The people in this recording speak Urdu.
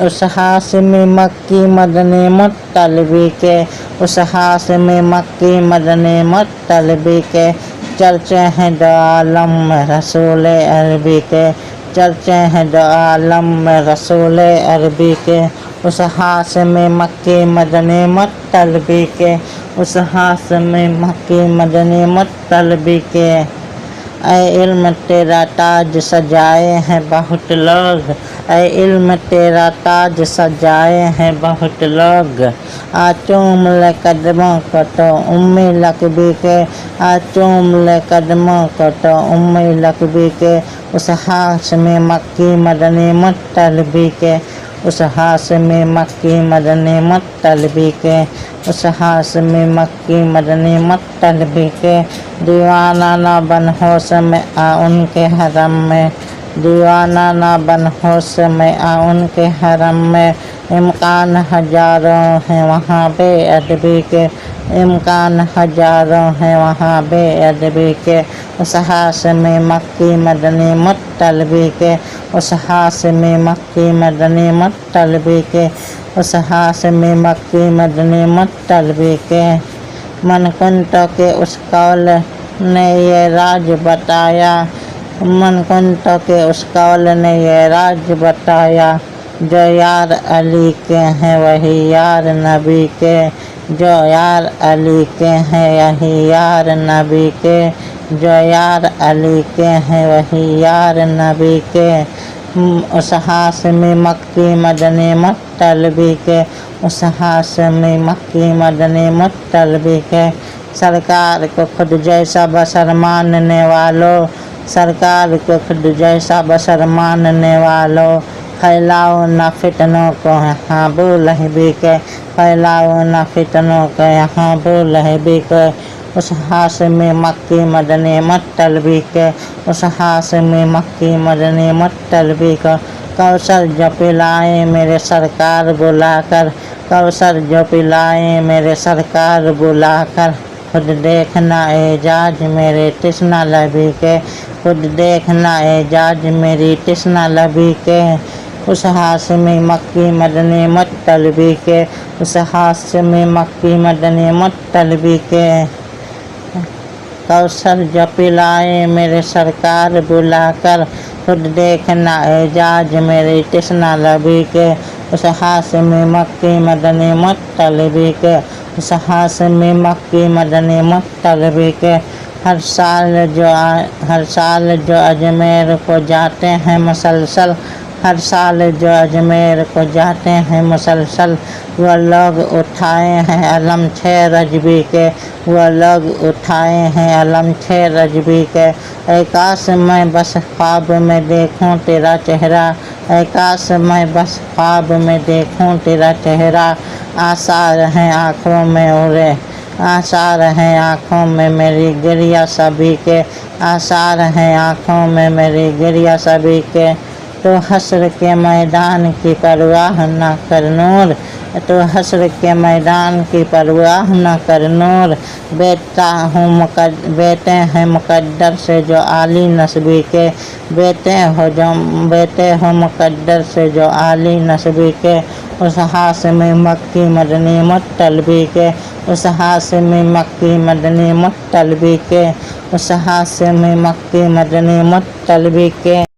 اس ہاشمی مکی مدنی مطلبی کے اس ہاشمی مکی مدنی مطلبی کے چرچے ہیں دو عالم میں رسول عربی کے چرچے ہیں دو عالم میں رسول عربی کے اس ہاشمی مکی مدنی مطلبی کے اس ہاشمی مکی مدنی مطلبی کے اے علم تیرا تاج سجائے ہیں بہت لوگ اے علم تیرا تاج سجائے ہیں بہت لوگ چوم لے قدموں کو تو امی لقبی کے چوم لے قدموں کو تو امی لقبی کے اس ہاشمی مکی مدنی مطلبی کے اس ہاشمی مکی مدنی مطلبی کے اس ہاشمی مکی مدنی مطلبی کے دیوانہ نہ بن ہوش میں آ ان کے حرم میں دیوانہ نہ بن ہوش میں آ ان کے حرم میں امکان ہزاروں ہیں وہاں بے ادبی کے امکان ہزاروں ہیں وہاں بے ادبی کے اس ہاشمی مکی مدنی مطلبی کے اس ہاشمی مکی مدنی مطلبی کے اس ہاشمی مکی مدنی مطلبی کے من کنتوں کے اس قول نے یہ راز بتایا من کنتوں کے اس قول نے یہ راز بتایا جو یار علی کے ہیں وہی یار نبی کے جو یار علی کے ہیں یہی یار نبی کے جو یار علی کے ہیں وہی یار نبی کے اس ہاشمی مکی مدنی مطلبی کے اس ہاشمی مکی مدنی مطلبی کے سرکار کو خود جیسا بشر ماننے والوں سرکار کو خود جیسا بشر ماننے والوں پھیلاؤ نہ فتنوں کو یہاں ابو لہبی کے پھیلاؤ نہ فتنوں کو یہاں ابو لہبی کے اس ہاشمی مکی مدنی مطلبی کے اس ہاشمی مکی مدنی مطلبی کا کوثر جو پلائے میرے سرکار بلا کر کوثر جو پلائے میرے سرکار بلا کر خود دیکھنا اعجاز میرے تشنہ لبی کے خود دیکھنا اعجاز میری تشنہ لبی کے اس ہاشمی مکی مدنی مطلبی کے اس ہاشمی مکی مدنی مطلبی کے کوثر جو پلائے میرے سرکار بلا کر خود دیکھنا اعجاز میری تشنہ لبی کے اس ہاشمی مکی مدنی مطلبی کے اس ہاشمی مکی مدنی مطلبی کے ہر سال جو اجمیر کو جاتے ہیں مسلسل ہر سال جو اجمیر کو جاتے ہیں مسلسل وہ لوگ اٹھائے ہیں علم 6 رجبی کے وہ لوگ اٹھائے ہیں علم 6 رجبی کے اے کاش میں بس خواب میں دیکھوں تیرا چہرہ اے کاش میں بس خواب میں دیکھوں تیرا چہرہ آثار ہیں آنکھوں میں اڑے آثار ہیں آنکھوں میں میری گریہ سبھی کے آثار ہیں آنکھوں میں میری گریہ سبھی کے تو حشر کے میدان کی پرواہ نہ کر نور تو حشر کے میدان کی پرواہ نہ کر نور بیٹے ہیں مقدر سے جو عالی نسبی کے بیٹے ہو مقدر سے جو عالی نسبی کے اس ہاشمی مکی مدنی مطلبی کے اس ہاشمی مکی مدنی مطلبی کے اس ہاشمی مکی مدنی مطلبی کے